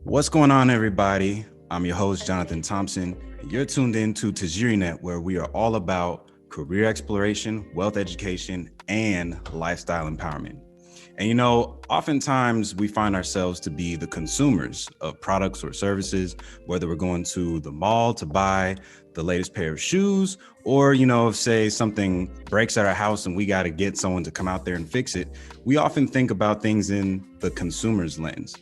What's going on, everybody? I'm your host, Jonathan Thompson, and you're tuned in to TajiriNet, where we are all about career exploration, wealth education, and lifestyle empowerment. And oftentimes we find ourselves to be the consumers of products or services, whether we're going to the mall to buy the latest pair of shoes, or, if say something breaks at our house and we got to get someone to come out there and fix it. We often think about things in the consumer's lens,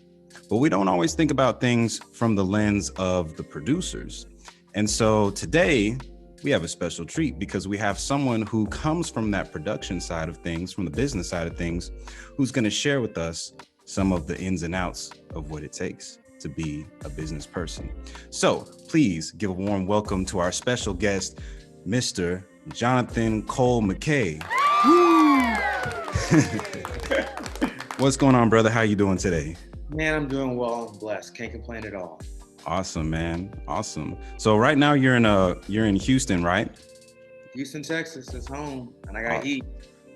but we don't always think about things from the lens of the producers. And so today we have a special treat because we have someone who comes from that production side of things, from the business side of things, who's going to share with us some of the ins and outs of what it takes to be a business person. So please give a warm welcome to our special guest, Mr. Jonathan Cole McKay. What's going on, brother? How you doing today? Man, I'm doing well. I'm blessed. Can't complain at all. Awesome, man. Awesome. So right now you're in Houston, right? Houston, Texas is home, and I got heat.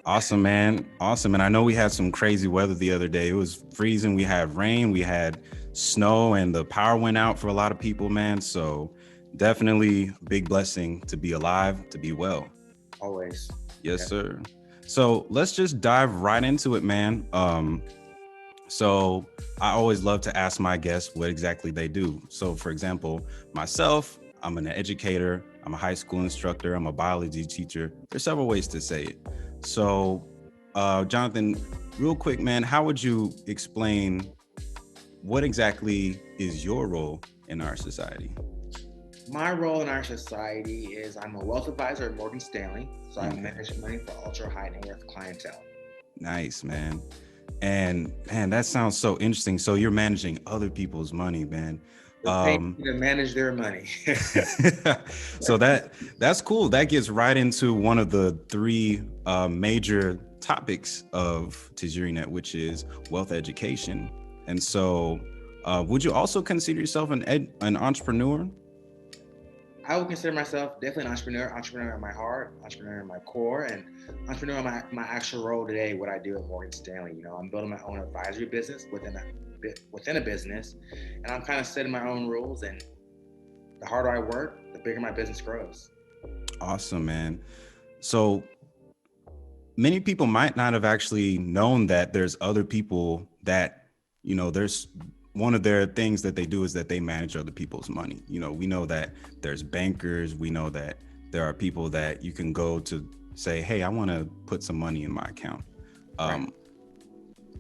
Awesome, man. Awesome. And I know we had some crazy weather the other day. It was freezing. We had rain, we had snow, and the power went out for a lot of people, man. So definitely a big blessing to be alive, to be well. Always. Yes, sir. So let's just dive right into it, man. So I always love to ask my guests what exactly they do. So for example, myself, I'm an educator, I'm a high school instructor, I'm a biology teacher. There's several ways to say it. So Jonathan, real quick, man, how would you explain what exactly is your role in our society? My role in our society is I'm a wealth advisor at Morgan Stanley. So I manage money for ultra high net worth clientele. Nice, man. And man, that sounds so interesting. So you're managing other people's money, man. They're paying me to manage their money. So that's cool. That gets right into one of the three major topics of TajiriNet, which is wealth education. And so would you also consider yourself an entrepreneur? I would consider myself definitely an entrepreneur in my heart, entrepreneur in my core, and entrepreneur in my actual role today, what I do at Morgan Stanley. I'm building my own advisory business within a business, and I'm kind of setting my own rules, and the harder I work, the bigger my business grows. Awesome, man. So many people might not have actually known that there's other people that, there's one of their things that they do is that they manage other people's money. We know that there's bankers. We know that there are people that you can go to say, hey, I want to put some money in my account. Right.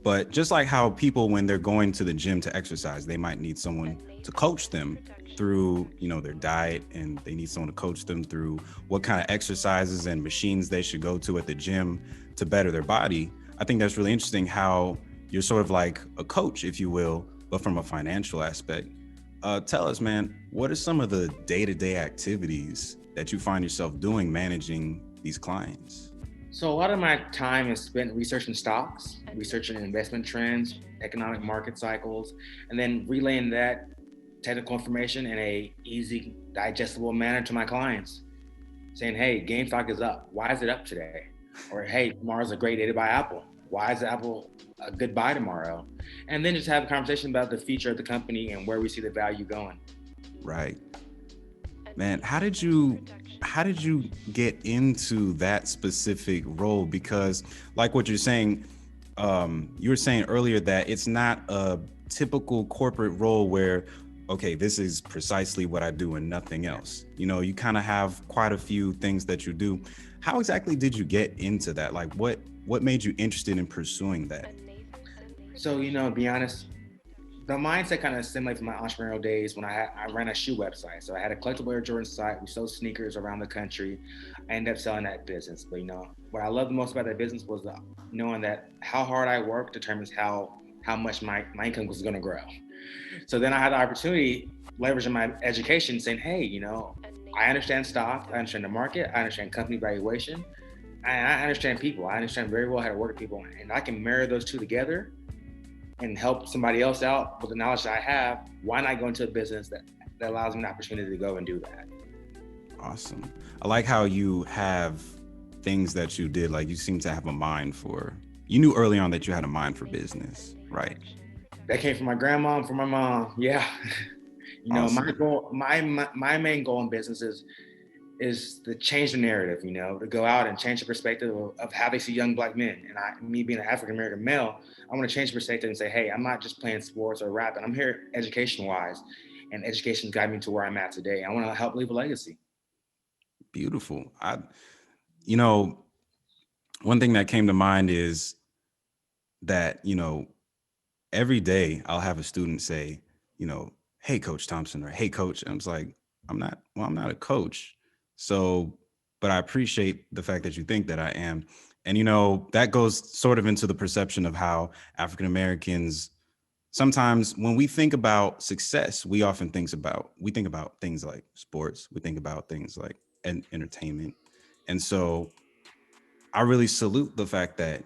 But just like how people, when they're going to the gym to exercise, they might need someone to coach them through, their diet, and they need someone to coach them through what kind of exercises and machines they should go to at the gym to better their body. I think that's really interesting how you're sort of like a coach, if you will, but from a financial aspect. Tell us, man, what are some of the day-to-day activities that you find yourself doing managing these clients? So a lot of my time is spent researching stocks, researching investment trends, economic market cycles, and then relaying that technical information in a easy, digestible manner to my clients. Saying, hey, GameStop is up. Why is it up today? Or hey, tomorrow's a great day to buy Apple. Why is Apple a good buy tomorrow? And then just have a conversation about the future of the company and where we see the value going. Right. Man, how did you get into that specific role? Because like what you're saying, you were saying earlier that it's not a typical corporate role where, okay, this is precisely what I do and nothing else. You kind of have quite a few things that you do. How exactly did you get into that? Like what made you interested in pursuing that? So, to be honest, the mindset kind of simulates my entrepreneurial days when I ran a shoe website. So I had a collectible Air Jordan site. We sold sneakers around the country. I ended up selling that business. But what I loved most about that business was knowing that how hard I work determines how much my income was going to grow. So then I had the opportunity, leveraging my education, saying, hey, I understand stock, I understand the market, I understand company valuation, and I understand people. I understand very well how to work with people, and I can marry those two together and help somebody else out with the knowledge that I have. Why not go into a business that allows me an opportunity to go and do that? Awesome. I like how you have things that you did. Like you seem to have a mind for, you knew early on that you had a mind for business, right? That came from my grandma and from my mom. Yeah. My Awesome. goal, my main goal in business is to change the narrative, to go out and change the perspective of how they see young Black men. And me being an African American male, I want to change the perspective and say, hey, I'm not just playing sports or rapping. I'm here education wise, and education guided me to where I'm at today. I want to help leave a legacy. Beautiful. You know, one thing that came to mind is that, every day I'll have a student say, hey, Coach Thompson, or hey, Coach. And I was like, I'm not a coach. So, but I appreciate the fact that you think that I am. And, that goes sort of into the perception of how African Americans sometimes when we think about success, we think about things like sports, we think about things like entertainment. And so I really salute the fact that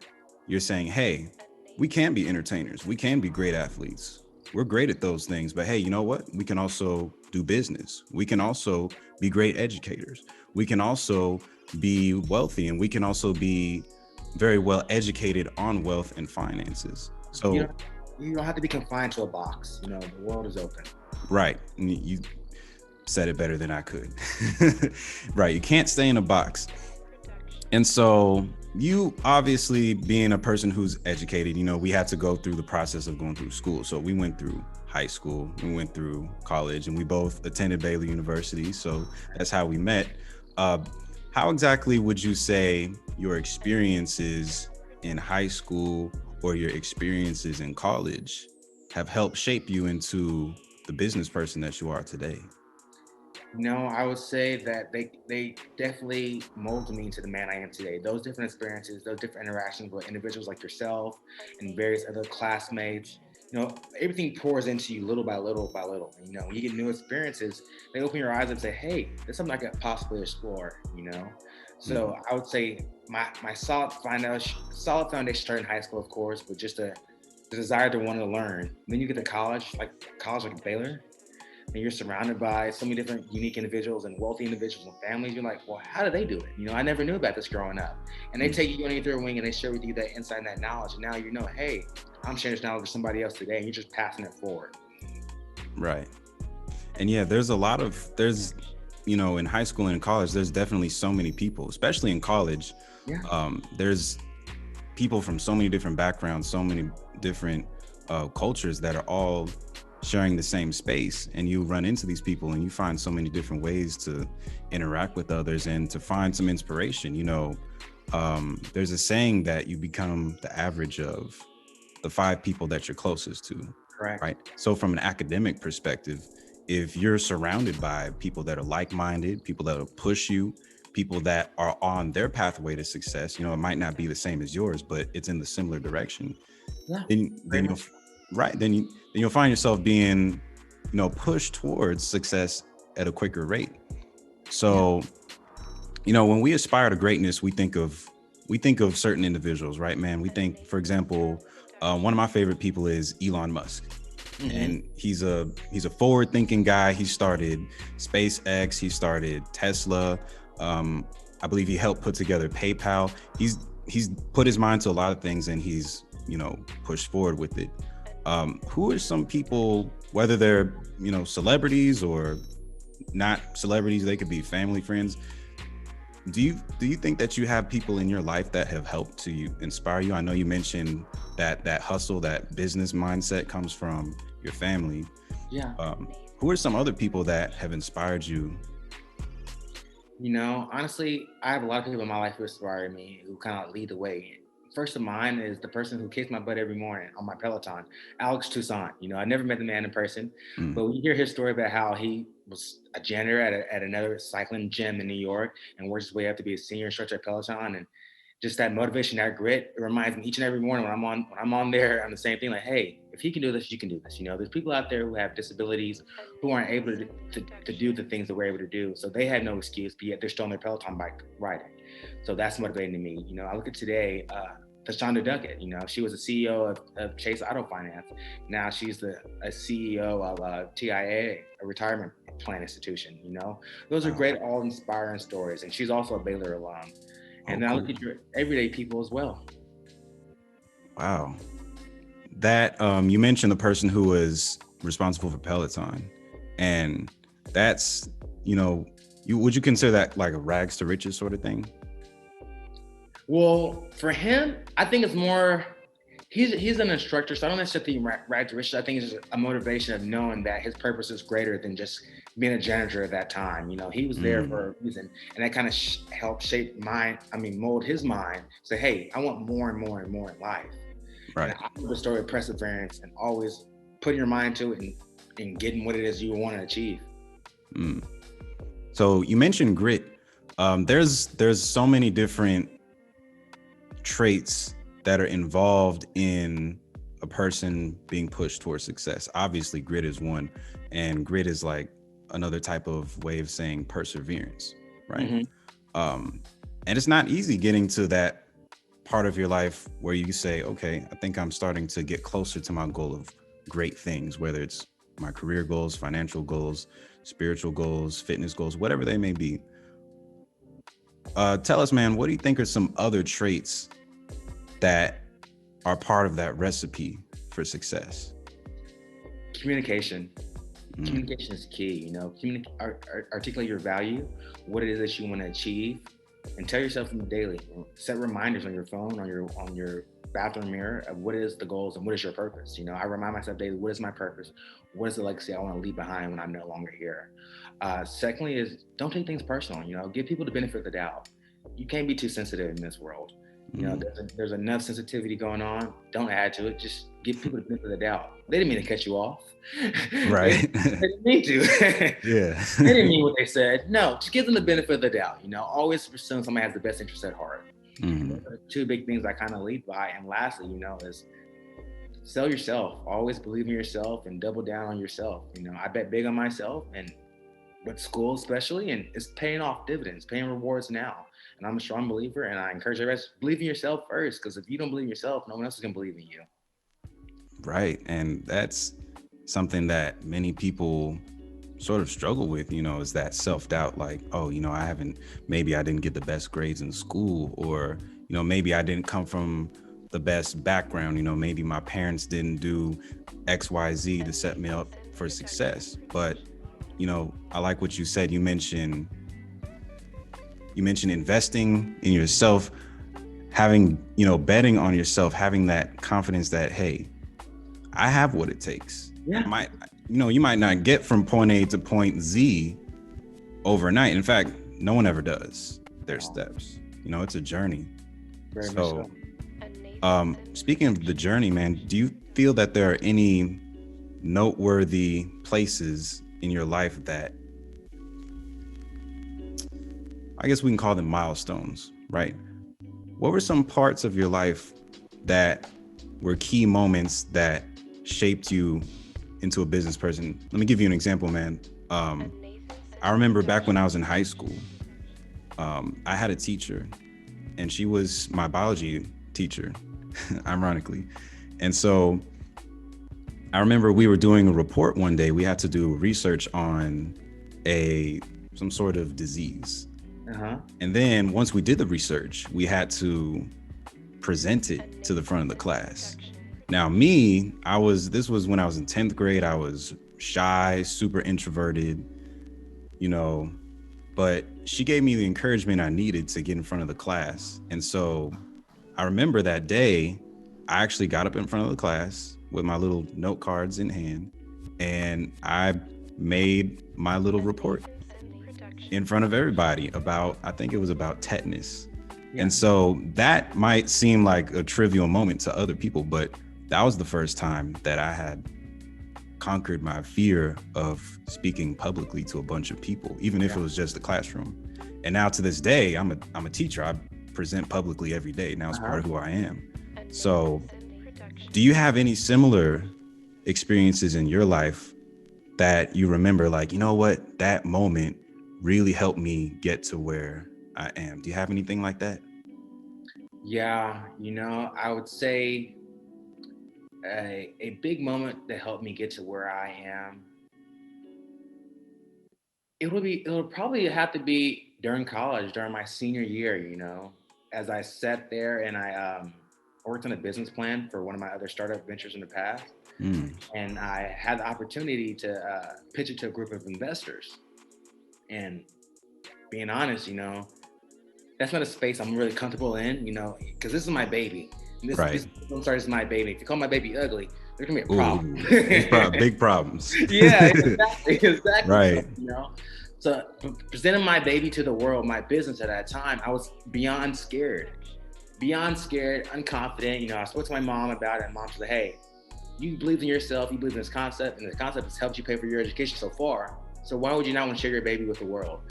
you're saying, hey, we can be entertainers. We can be great athletes. We're great at those things. But hey, you know what? We can also do business. We can also be great educators. We can also be wealthy, and we can also be very well educated on wealth and finances. You So, don't, you don't have to be confined to a box. The world is open. right. You said it better than I could. Right. You can't stay in a box. And so you obviously being a person who's educated, we had to go through the process of going through school. So we went through high school, we went through college, and we both attended Baylor University. So that's how we met. Uh, how exactly would you say your experiences in high school or your experiences in college have helped shape you into the business person that you are today? No, I would say that they definitely molded me into the man I am today. Those different experiences, those different interactions with individuals like yourself and various other classmates, everything pours into you little by little by little. When you get new experiences, they open your eyes and say, "Hey, there's something I could possibly explore." So Mhm. I would say my solid foundation started in high school, of course, but just the desire to want to learn. Then you get to college like Baylor, and you're surrounded by so many different unique individuals and wealthy individuals and families. You're like, well, how do they do it? I never knew about this growing up. And they Mhm. take you underneath their wing and they share with you that insight and that knowledge. And now hey, I'm sharing this knowledge with somebody else today, and you're just passing it forward. Right. And yeah, in high school and in college, there's definitely so many people, especially in college. Yeah. There's people from so many different backgrounds, so many different cultures that are all sharing the same space. And you run into these people and you find so many different ways to interact with others and to find some inspiration. There's a saying that you become the average of the 5 people that you're closest to, Correct. right? So from an academic perspective, if you're surrounded by people that are like-minded, people that will push you, people that are on their pathway to success, it might not be the same as yours, but it's in the similar direction. Yeah. Then Very you'll much. right then you'll find yourself being pushed towards success at a quicker rate. Yeah. So when we aspire to greatness, we think of certain individuals, right, man? We think, for example, one of my favorite people is Elon Musk, Mm-hmm. and he's a forward thinking guy. He started SpaceX, he started Tesla. um I believe he helped put together PayPal. He's put his mind to a lot of things, and he's pushed forward with it. Who are some people, whether they're celebrities or not celebrities, they could be family, friends. Do you think that you have people in your life that have helped to inspire you? I know you mentioned that hustle, that business mindset comes from your family. Yeah. Who are some other people that have inspired you? Honestly, I have a lot of people in my life who inspire me, who kind of lead the way. First of mine is the person who kicks my butt every morning on my Peloton, Alex Toussaint. I never met the man in person, Mm, but when you hear his story about how he was a janitor at another cycling gym in New York and worked his way up to be a senior instructor at Peloton, and just that motivation, that grit, it reminds me each and every morning when I'm on there, I'm the same thing. Like, hey, if he can do this, you can do this. There's people out there who have disabilities who aren't able to do the things that we're able to do. So they had no excuse, but yet they're still on their Peloton bike riding. So that's motivating to me. I look at today, Tashonda Duckett, she was a CEO of Chase Auto Finance. Now she's a CEO of TIA, a retirement plan institution. Those are wow. great, all inspiring stories. And she's also a Baylor alum. And Oh, then I look cool. at your everyday people as well. Wow. that you mentioned the person who was responsible for Peloton, and that's, you know, would you consider that like a rags to riches sort of thing? Well, for him, I think it's more. He's an instructor, so I don't necessarily think right to riches. I think it's just a motivation of knowing that his purpose is greater than just being a janitor at that time. You know, he was there for a reason, and that kind of helped shape mold his mind. Say, hey, I want more and more and more in life. And Right. I love the story of perseverance and always putting your mind to it and getting what it is you want to achieve. Mm. So you mentioned grit. There's so many different traits that are involved in a person being pushed towards success. Obviously, grit is one, and grit is like another type of way of saying perseverance, right? Mm-hmm. And it's not easy getting to that part of your life where you say, okay, I think I'm starting to get closer to my goal of great things, whether it's my career goals, financial goals, spiritual goals, fitness goals, whatever they may be. Tell us, man, what do you think are some other traits that are part of that recipe for success? Communication. Communication is key. You know, articulate your value, what it is that you want to achieve, and tell yourself from daily. Set reminders on your phone, on your bathroom mirror of what is the goals and what is your purpose. You know, I remind myself daily, what is my purpose? What is the legacy I want to leave behind when I'm no longer here? Secondly, is don't take things personal. You know, give people the benefit of the doubt. You can't be too sensitive in this world. You know, there's enough sensitivity going on. Don't add to it. Just give people the benefit of the doubt. They didn't mean to cut you off. Right. They didn't mean to. Yeah. They didn't mean what they said. No, just give them the benefit of the doubt. You know, always assume somebody has the best interest at heart. Those are two big things I kind of lead by. And lastly, you know, is sell yourself. Always believe in yourself and double down on yourself. You know, I bet big on myself and with school especially, and it's paying off dividends, paying rewards now. And I'm a strong believer, and I encourage everybody to believe in yourself first, because if you don't believe in yourself, no one else is gonna believe in you. Right. And that's something that many people sort of struggle with, you know, is that self-doubt, like, oh, you know, maybe I didn't get the best grades in school, or, you know, maybe I didn't come from the best background, you know, maybe my parents didn't do XYZ to set me up for success. But, you know, I like what you said. You mentioned investing in yourself, having, you know, betting on yourself, having that confidence that, hey, I have what it takes. Yeah. You might not get from point A to point Z overnight. In fact, no one ever does. There's steps. You know, it's a journey. Very much So, so. speaking of the journey, man, do you feel that there are any noteworthy places in your life that, I guess we can call them milestones, right? What were some parts of your life that were key moments that shaped you into a business person? Let me give you an example, man. I remember back when I was in high school, I had a teacher, and she was my biology teacher, ironically. And so I remember we were doing a report one day. We had to do research on some sort of disease. And then once we did the research, we had to present it to the front of the class. Now, this was when I was in 10th grade. I was shy, super introverted, you know, but she gave me the encouragement I needed to get in front of the class. And so I remember that day, I actually got up in front of the class with my little note cards in hand, and I made my little report in front of everybody I think it was about tetanus. Yeah. And so that might seem like a trivial moment to other people, but that was the first time that I had conquered my fear of speaking publicly to a bunch of people, even if it was just the classroom. And now to this day, I'm a teacher. I present publicly every day. Now it's part of who I am. So do you have any similar experiences in your life that you remember, like, you know what, that moment really helped me get to where I am? Do you have anything like that? Yeah, you know, I would say a big moment that helped me get to where I am. It'll probably have to be during college, during my senior year. You know, as I sat there and worked on a business plan for one of my other startup ventures in the past, Mm. and I had the opportunity to pitch it to a group of investors. And being honest, that's not a space I'm really comfortable in, because this is my baby. This Right. film star is my baby. If you call my baby ugly, there's gonna be a problem. Ooh, big problems. Yeah, exactly. So, Right. so presenting my baby to the world, my business at that time, I was beyond scared, unconfident. I spoke to my mom about it, and mom said, "Hey, you believe in yourself, you believe in this concept, and the concept has helped you pay for your education so far. So why would you not want to share your baby with the world?"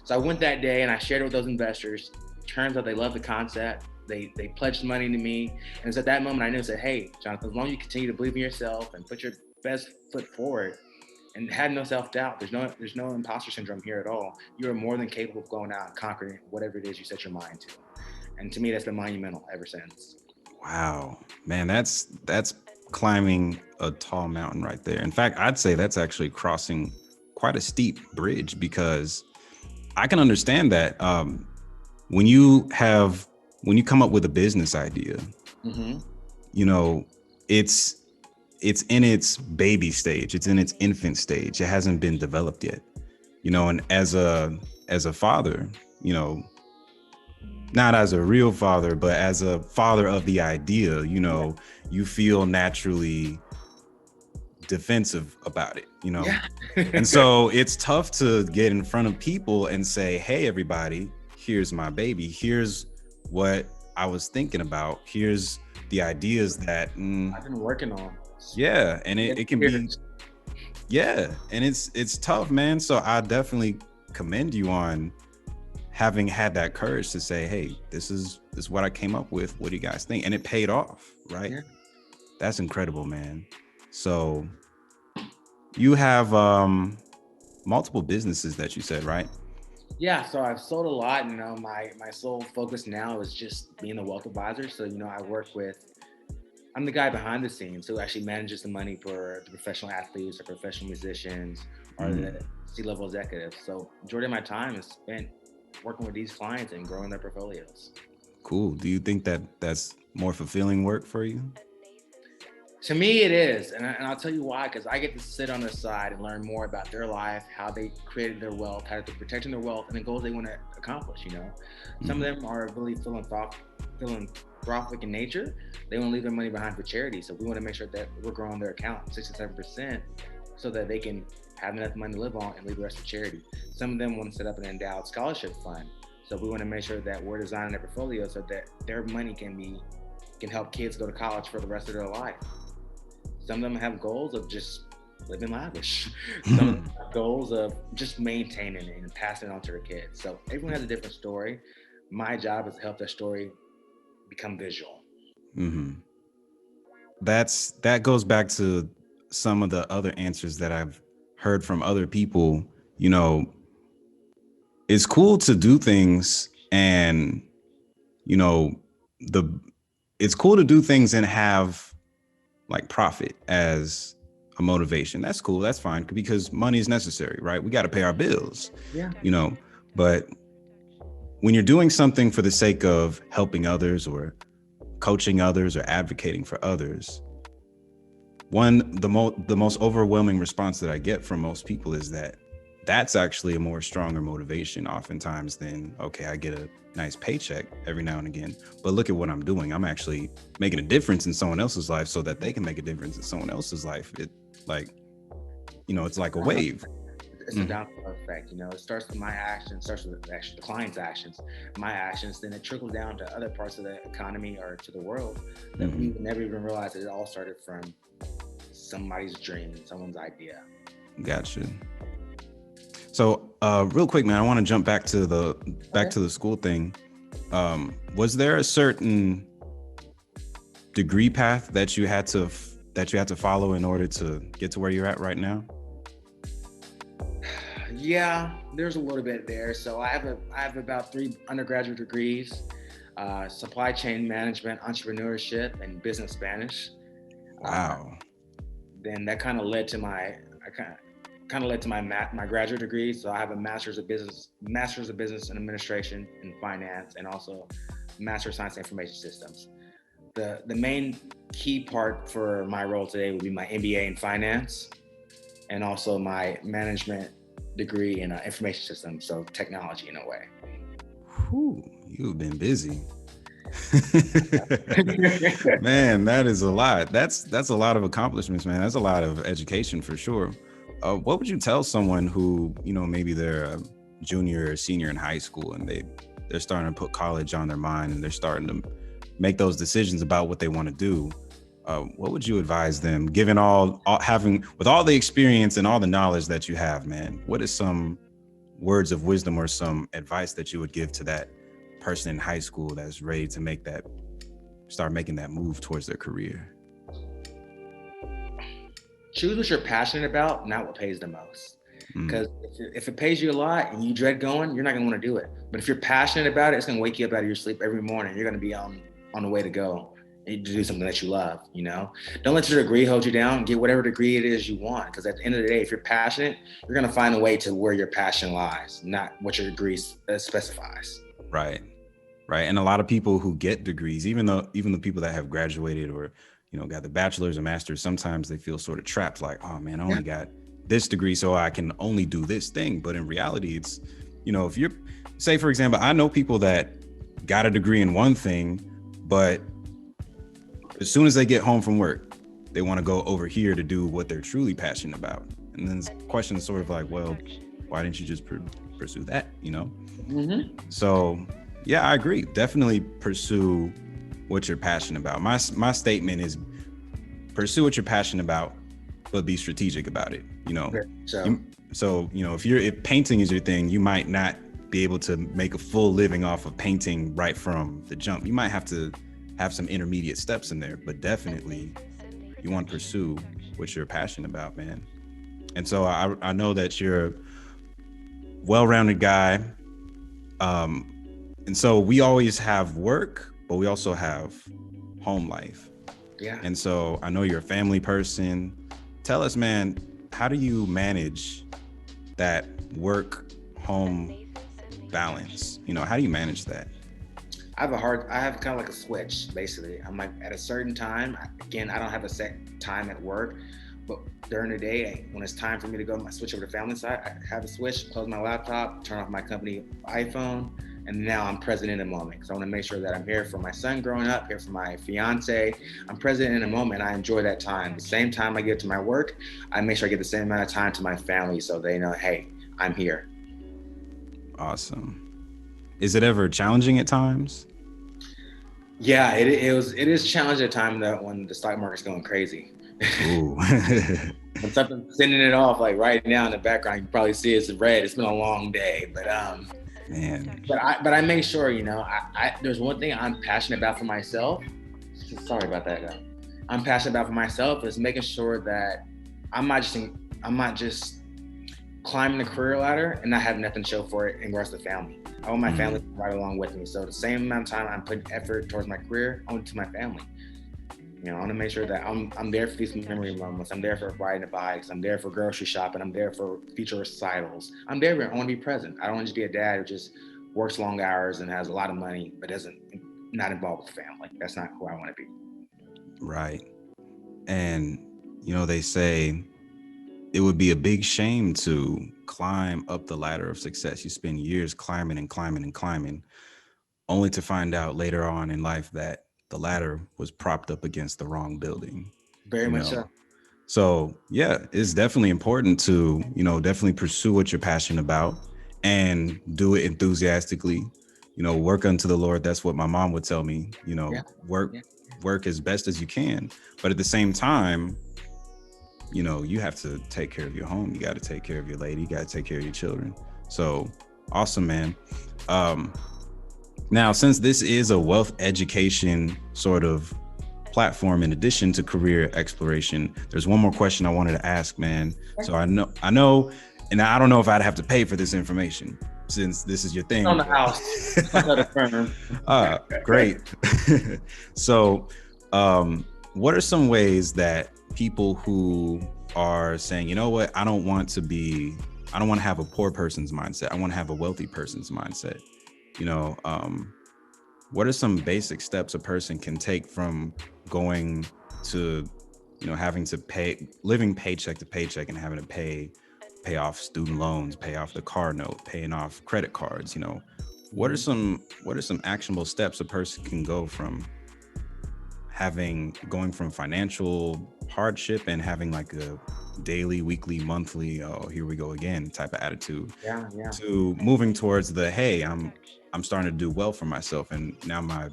So I went that day and I shared it with those investors. Turns out they love the concept. They pledged money to me. And it's at that moment I knew, said, "Hey, Jonathan, as long as you continue to believe in yourself and put your best foot forward and had no self-doubt, there's no imposter syndrome here at all. You are more than capable of going out and conquering whatever it is you set your mind to." And to me, that's been monumental ever since. Wow, man, that's climbing a tall mountain right there. In fact, I'd say that's actually crossing quite a steep bridge, because I can understand that when you come up with a business idea, Mm-hmm. you know, it's in its baby stage, it's in its infant stage, it hasn't been developed yet, and as a father, not as a real father, but as a father of the idea, you feel naturally defensive about it, Yeah. and so it's tough to get in front of people and say, "Hey, everybody, here's my baby. Here's what I was thinking about. Here's the ideas that, I've been working on. yeah." And it can be, Years. yeah. And it's tough, man. So I definitely commend you on having had that courage to say, "Hey, this is what I came up with. What do you guys think?" And it paid off, right? Yeah. That's incredible, man. So you have multiple businesses that you said, right? Yeah, so I've sold a lot. My sole focus now is just being a wealth advisor. So I'm the guy behind the scenes who actually manages the money for the professional athletes or professional musicians or Mm, the C-level executives. So majority of my time is spent working with these clients and growing their portfolios. cool. Do you think that that's more fulfilling work for you? To me, it is, and I'll tell you why. Because I get to sit on their side and learn more about their life, how they created their wealth, how they're protecting their wealth, and the goals they want to accomplish. Some of Mm, them are really philanthropic in nature. They want to leave their money behind for charity, so we want to make sure that we're growing their account 67%, so that they can have enough money to live on and leave the rest for charity. Some of them want to set up an endowed scholarship fund, so we want to make sure that we're designing their portfolio so that their money can help kids go to college for the rest of their life. Some of them have goals of just living lavish. Some of them have goals of just maintaining it and passing it on to their kids. So everyone has a different story. My job is to help their story become visual. mm-hmm. That goes back to some of the other answers that I've heard from other people. You know, it's cool to do things, and you know the it's cool to do things and have like profit as a motivation. That's cool, that's fine, because money is necessary, right? We got to pay our bills, Yeah. you know but when you're doing something for the sake of helping others or coaching others or advocating for others, the most overwhelming response that I get from most people is that that's actually a more stronger motivation oftentimes than, okay, I get a nice paycheck every now and again, but look at what I'm doing. I'm actually making a difference in someone else's life so that they can make a difference in someone else's life. It like, it's like a wave. It's a Mhm. domino effect. It starts with my actions, starts with the client's actions, my actions, then it trickles down to other parts of the economy or to the world that we Mhm. would never even realize that it all started from somebody's dream, someone's idea. Gotcha. So, real quick, man, I want to jump back to the Okay. school thing. Was there a certain degree path that you had to follow in order to get to where you're at right now? Yeah, there's a little bit there. So I have about 3 undergraduate degrees: supply chain management, entrepreneurship, and business Spanish. Uh, Wow. then that kind of led to my graduate degree. So I have a master's of business and administration and finance, and also master of science and information systems. the main key part for my role today would be my MBA in finance and also my management degree in information systems, so technology in a way. Whew, you've been busy. Man, that is a lot. That's a lot of accomplishments, man. That's a lot of education for sure. What would you tell someone who, maybe they're a junior or senior in high school and they're starting to put college on their mind and they're starting to make those decisions about what they want to do? What would you advise them, given with all the experience and all the knowledge that you have, man? What is some words of wisdom or some advice that you would give to that person in high school that's ready to start making that move towards their career? Choose what you're passionate about, not what pays the most. Because if it pays you a lot and you dread going, you're not gonna want to do it. But if you're passionate about it, it's gonna wake you up out of your sleep every morning. You're gonna be on the way to go and to do something that you love. Don't let your degree hold you down. Get whatever degree it is you want. Because at the end of the day, if you're passionate, you're gonna find a way to where your passion lies, not what your degree specifies. Right. And a lot of people who get degrees, even the people that have graduated or got the bachelor's or master's, sometimes they feel sort of trapped, like, oh man, I only got this degree, so I can only do this thing. But in reality, it's, if you're, say for example, I know people that got a degree in one thing, but as soon as they get home from work, they want to go over here to do what they're truly passionate about. And then the question is sort of like, well, why didn't you just pursue that? So yeah, I agree. Definitely pursue what you're passionate about. My statement is pursue what you're passionate about, but be strategic about it. If painting is your thing, you might not be able to make a full living off of painting right from the jump. You might have to have some intermediate steps in there, but definitely you want to pursue what you're passionate about, man. And so I know that you're a well-rounded guy. And so we always have work, but we also have home life. Yeah. And so I know you're a family person. Tell us, man, how do you manage that work-home balance? How do you manage that? I have kind of like a switch, basically. I'm like, at a certain time, again, I don't have a set time at work, but during the day, when it's time for me to go switch over to family side, I have a switch, close my laptop, turn off my company iPhone, and now I'm present in the moment. Because I want to make sure that I'm here for my son growing up, here for my fiance. I'm present in the moment. I enjoy that time. The same time I give to my work, I make sure I give the same amount of time to my family so they know, hey, I'm here. Awesome. Is it ever challenging at times? Yeah, it is challenging at times when the stock market's going crazy. Ooh. When something's sending it off, like right now in the background, you can probably see it's red. It's been a long day, but man. But I make sure, there's one thing I'm passionate about for myself. Sorry about that, guy. I'm passionate about for myself is making sure that I'm not just climbing the career ladder and not have nothing to show for it in regards to family. I want my family right along with me. So the same amount of time I'm putting effort towards my career, I want to my family. I want to make sure that I'm there for these memory moments. I'm there for riding the bikes. I'm there for grocery shopping. I'm there for future recitals. I'm there. I want to be present. I don't want to just be a dad who just works long hours and has a lot of money, but not involved with family. That's not who I want to be. Right. And, they say it would be a big shame to climb up the ladder of success. You spend years climbing and climbing and climbing, only to find out later on in life that the ladder was propped up against the wrong building. Very much so. So yeah, it's definitely important to, definitely pursue what you're passionate about and do it enthusiastically, work unto the Lord. That's what my mom would tell me, work as best as you can. But at the same time, you have to take care of your home. You got to take care of your lady. You got to take care of your children. So awesome, man. Now, since this is a wealth education sort of platform, in addition to career exploration, there's one more question I wanted to ask, man. So I know, and I don't know if I'd have to pay for this information since this is your thing. On the house. Great. So, what are some ways that people who are saying, you know what, I don't want to have a poor person's mindset. I want to have a wealthy person's mindset. what are some basic steps a person can take from going to, having to pay, living paycheck to paycheck and having to pay off student loans, pay off the car note, paying off credit cards, Mhm. what are some actionable steps a person can go from going from financial hardship and having like a daily, weekly, monthly, oh, here we go again type of attitude, Yeah, yeah. to moving towards the, hey, I'm starting to do well for myself, and now my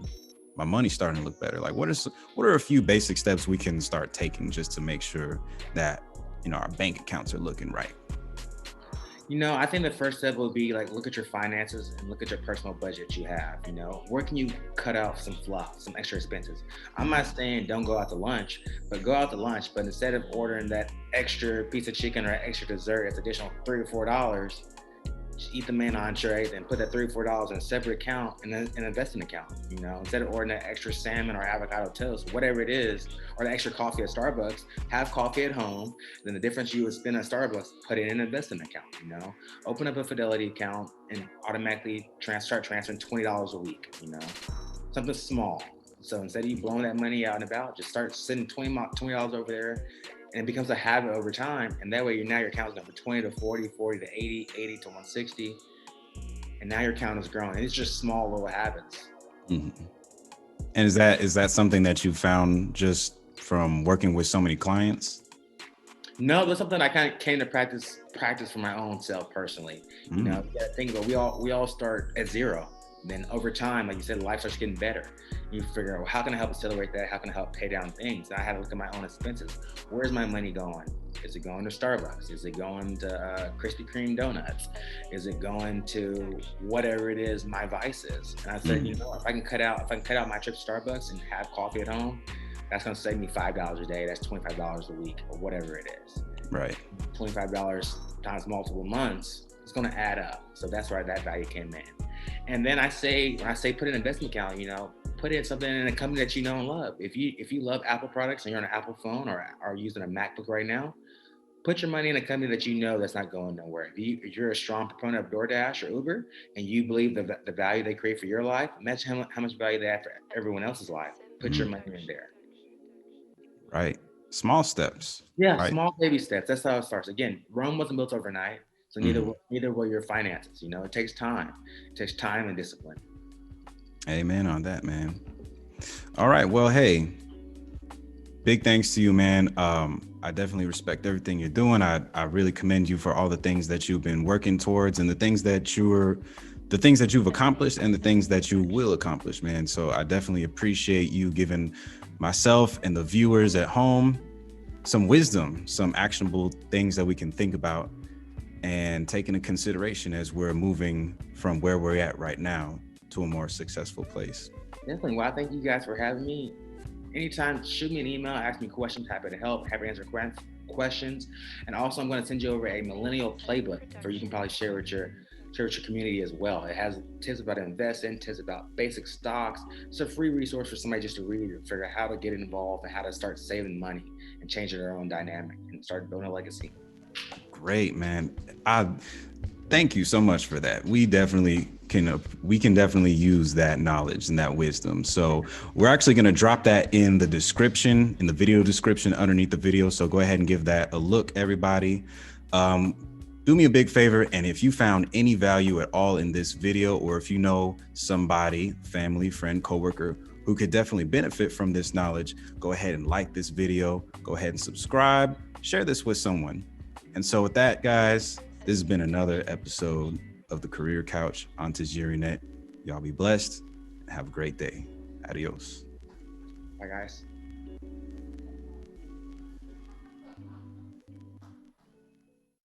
money's starting to look better. Like, what are a few basic steps we can start taking just to make sure that our bank accounts are looking right? I think the first step would be like look at your finances and look at your personal budget you have. Where can you cut out some fluff, some extra expenses? I'm not saying don't go out to lunch, but go out to lunch. But instead of ordering that extra piece of chicken or extra dessert, it's additional $3 or $4. Just eat the main entree, then put that $3 or $4 in a separate account and then an investing account. Instead of ordering that extra salmon or avocado toast, whatever it is, or the extra coffee at Starbucks, have coffee at home. Then the difference you would spend at Starbucks, put it in an investing account. Open up a Fidelity account and automatically start transferring $20 a week. Something small. So instead of you blowing that money out and about, just start sending $20 over there, and it becomes a habit over time. And that way, your account is going from 20 to 40, 40 to 80, 80 to 160, and now your account is growing. And it's just small little habits. Mhm. And is that something that you found just from working with so many clients? No, that's something I kind of came to practice for my own self personally. Mm, You gotta think about, we all start at zero. Then over time, like you said, life starts getting better. You figure out, well, how can I help accelerate that? How can I help pay down things? And I had to look at my own expenses. Where's my money going? Is it going to Starbucks? Is it going to Krispy Kreme donuts? Is it going to whatever it is my vice is? And I said, mm, if I can cut out my trip to Starbucks and have coffee at home, that's going to save me $5 a day. That's $25 a week, or whatever it is. right. $25 times multiple months, it's going to add up. So that's where that value came in. And then when I say put in an investment account, put in something in a company that you know and love. If you love Apple products and you're on an Apple phone or are using a MacBook right now, put your money in a company that you know that's not going nowhere. If you're a strong proponent of DoorDash or Uber and you believe the value they create for your life, imagine how much value they have for everyone else's life. Put your Mm, money in there. right. Small steps. Yeah, Right. small baby steps. That's how it starts. Again, Rome wasn't built overnight, so neither Mhm. will, neither will your finances. It takes time. It takes time and discipline. Amen on that, man. All right. Well, hey, big thanks to you, man. I definitely respect everything you're doing. I really commend you for all the things that you've been working towards and the things that you've accomplished and the things that you will accomplish, man. So I definitely appreciate you giving myself and the viewers at home some wisdom, some actionable things that we can think about and take into consideration as we're moving from where we're at right now to a more successful place. Definitely. Well, I thank you guys for having me. Anytime, shoot me an email, ask me questions. Happy to help. Happy to answer questions. And also, I'm going to send you over a millennial playbook for you can probably share with your community as well. It has tips about investing, tips about basic stocks. It's a free resource for somebody just to read and figure out how to get involved and how to start saving money and changing their own dynamic and start building a legacy. Great, man. I thank you so much for that. We can definitely use that knowledge and that wisdom. So we're actually going to drop that in the description, in the video description underneath the video. So go ahead and give that a look, everybody. Do me a big favor, and if you found any value at all in this video, or if you know somebody, family, friend, coworker, who could definitely benefit from this knowledge, go ahead and like this video, go ahead and subscribe, share this with someone. And so with that, guys, this has been another episode of the Career Couch on TajiriNet. Y'all be blessed and have a great day. Adios. Bye, guys.